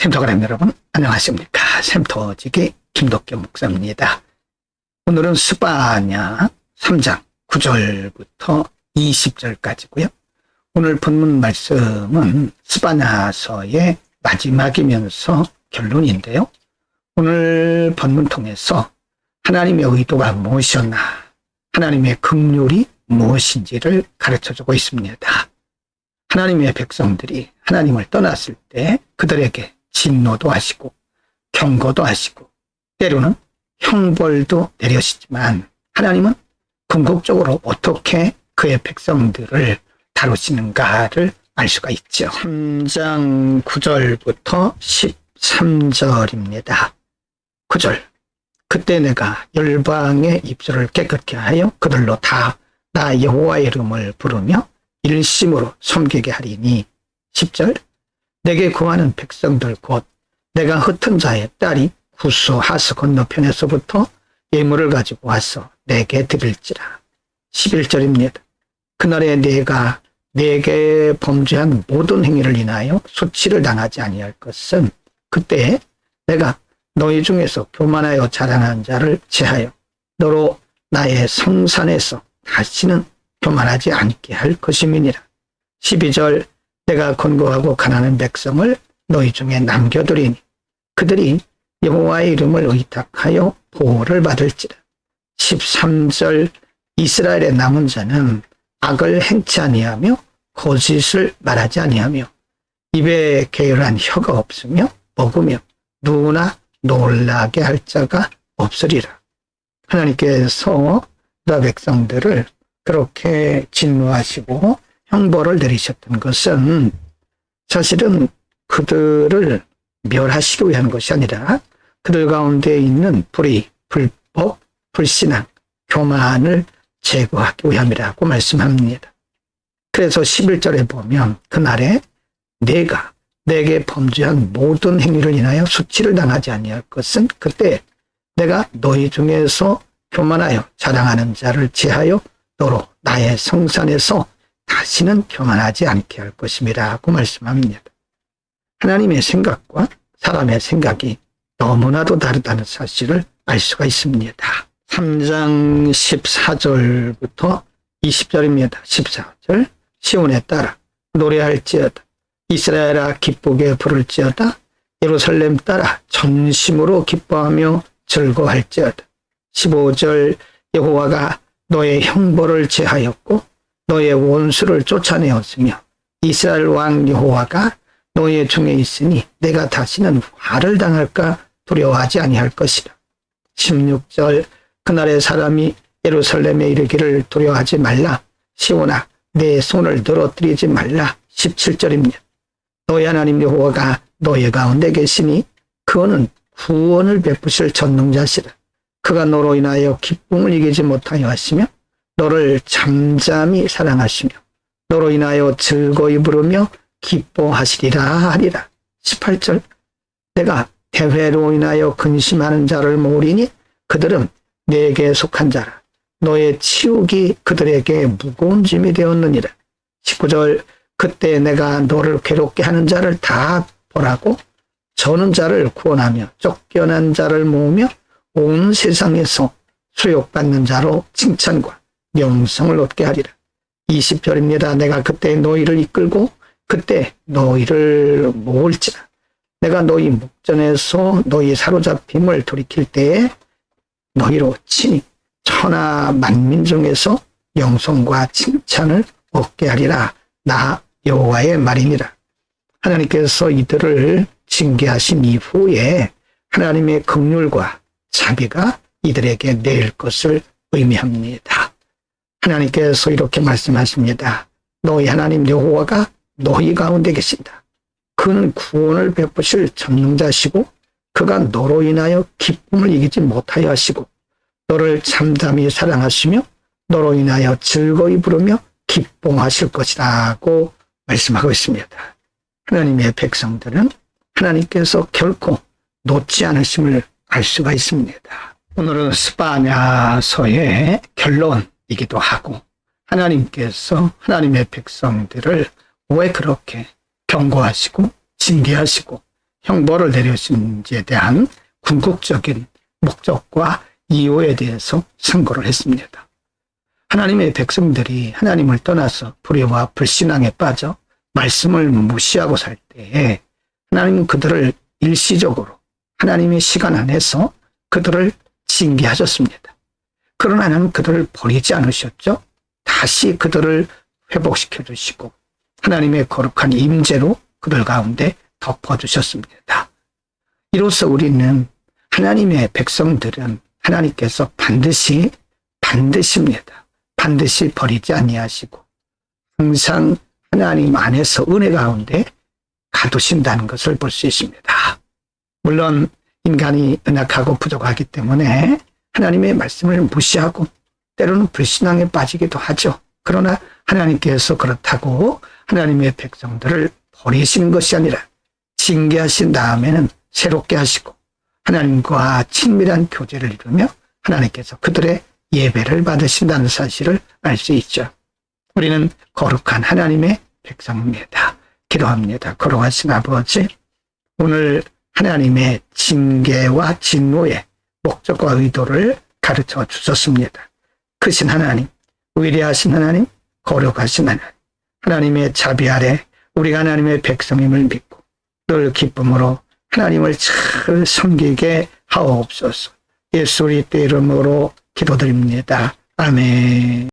샘터가람 여러분 안녕하십니까. 샘터지기 김덕겸 목사입니다. 오늘은 스바냐 3장 9절부터 20절까지고요. 오늘 본문 말씀은 스바냐서의 마지막이면서 결론인데요. 오늘 본문 통해서 하나님의 의도가 무엇이었나, 하나님의 긍휼이 무엇인지를 가르쳐주고 있습니다. 하나님의 백성들이 하나님을 떠났을 때 그들에게 진노도 하시고 경고도 하시고 때로는 형벌도 내려시지만 하나님은 궁극적으로 어떻게 그의 백성들을 다루시는가를 알 수가 있죠. 3장 9절부터 13절입니다. 9절. 그때 내가 열방의 입술을 깨끗게 하여 그들로 다 나 여호와의 이름을 부르며 일심으로 섬기게 하리니. 10절. 내게 구하는 백성들 곧 내가 흩은 자의 딸이 구스 하스 건너편에서부터 예물을 가지고 와서 내게 드릴지라. 11절입니다. 그날에 내가 내게 범죄한 모든 행위를 인하여 수치를 당하지 아니할 것은 그때에 내가 너희 중에서 교만하여 자랑한 자를 제하여 너로 나의 성산에서 다시는 교만하지 않게 할 것임이니라. 12절. 내가 권고하고 가난한 백성을 너희 중에 남겨두리니 그들이 여호와의 이름을 의탁하여 보호를 받을지라. 13절. 이스라엘의 남은 자는 악을 행치 아니하며 거짓을 말하지 아니하며 입에 게으르한 혀가 없으며 먹으며 누구나 놀라게 할 자가 없으리라. 하나님께서 나 백성들을 그렇게 진노하시고 형벌을 내리셨던 것은 사실은 그들을 멸하시기 위한 것이 아니라 그들 가운데 있는 불의, 불법, 불신앙, 교만을 제거하기 위함이라고 말씀합니다. 그래서 11절에 보면 그날에 내가 내게 범죄한 모든 행위를 인하여 수치를 당하지 아니할 것은 그때 내가 너희 중에서 교만하여 자랑하는 자를 제하여 너로 나의 성산에서 다시는 교만하지 않게 할 것임이라고 말씀합니다. 하나님의 생각과 사람의 생각이 너무나도 다르다는 사실을 알 수가 있습니다. 3장 14절부터 20절입니다. 14절. 시온에 따라 노래할지어다. 이스라엘아 기쁘게 부를지어다. 예루살렘 따라 전심으로 기뻐하며 즐거워할지어다. 15절. 여호와가 너의 형벌을 제하였고 너의 원수를 쫓아내었으며 이스라엘 왕 여호와가 너의 중에 있으니 내가 다시는 화를 당할까 두려워하지 아니할 것이라. 16절. 그날의 사람이 예루살렘에 이르기를 두려워하지 말라. 시온아 내 손을 늘어뜨리지 말라. 17절입니다. 너의 하나님 여호와가 너의 가운데 계시니 그는 구원을 베푸실 전능자시라. 그가 너로 인하여 기쁨을 이기지 못하여 하시며 너를 잠잠히 사랑하시며 너로 인하여 즐거이 부르며 기뻐하시리라 하리라. 18절. 내가 대회로 인하여 근심하는 자를 모으리니 그들은 내게 속한 자라. 너의 치욕이 그들에게 무거운 짐이 되었느니라. 19절. 그때 내가 너를 괴롭게 하는 자를 다 벌하고 저는 자를 구원하며 쫓겨난 자를 모으며 온 세상에서 수욕받는 자로 칭찬과 명성을 얻게 하리라. 20절입니다. 내가 그때 너희를 이끌고 그때 너희를 모을지라. 내가 너희 목전에서 너희 사로잡힘을 돌이킬 때에 너희로 친히 천하 만민 중에서 명성과 칭찬을 얻게 하리라. 나 여호와의 말이니라. 하나님께서 이들을 징계하신 이후에 하나님의 긍휼과 자비가 이들에게 내릴 것을 의미합니다. 하나님께서 이렇게 말씀하십니다. 너희 하나님 여호와가 너희 가운데 계신다. 그는 구원을 베푸실 전능자시고 그가 너로 인하여 기쁨을 이기지 못하여 하시고 너를 잠잠히 사랑하시며 너로 인하여 즐거이 부르며 기뻐하실 것이라고 말씀하고 있습니다. 하나님의 백성들은 하나님께서 결코 놓지 않으심을 알 수가 있습니다. 오늘은 스바냐서의 결론이기도 하고 하나님께서 하나님의 백성들을 왜 그렇게 경고하시고 징계하시고 형벌을 내리신지에 대한 궁극적인 목적과 이유에 대해서 선고를 했습니다. 하나님의 백성들이 하나님을 떠나서 불의와 불신앙에 빠져 말씀을 무시하고 살 때에 하나님은 그들을 일시적으로 하나님의 시간 안에서 그들을 징계하셨습니다. 그러나 하나님은 그들을 버리지 않으셨죠. 다시 그들을 회복시켜 주시고 하나님의 거룩한 임재로 그들 가운데 덮어주셨습니다. 이로써 우리는 하나님의 백성들은 하나님께서 반드시입니다. 반드시 버리지 아니하시고 항상 하나님 안에서 은혜 가운데 가두신다는 것을 볼 수 있습니다. 물론 인간이 연약하고 부족하기 때문에 하나님의 말씀을 무시하고 때로는 불신앙에 빠지기도 하죠. 그러나 하나님께서 그렇다고 하나님의 백성들을 버리시는 것이 아니라 징계하신 다음에는 새롭게 하시고 하나님과 친밀한 교제를 이루며 하나님께서 그들의 예배를 받으신다는 사실을 알 수 있죠. 우리는 거룩한 하나님의 백성입니다. 기도합니다. 거룩하신 아버지, 오늘 하나님의 징계와 진노의 목적과 의도를 가르쳐 주셨습니다. 크신 하나님, 위대하신 하나님, 거룩하신 하나님, 하나님의 자비 아래 우리가 하나님의 백성임을 믿고 늘 기쁨으로 하나님을 잘 섬기게 하옵소서. 예수 그리스도의 이름으로 기도드립니다. 아멘.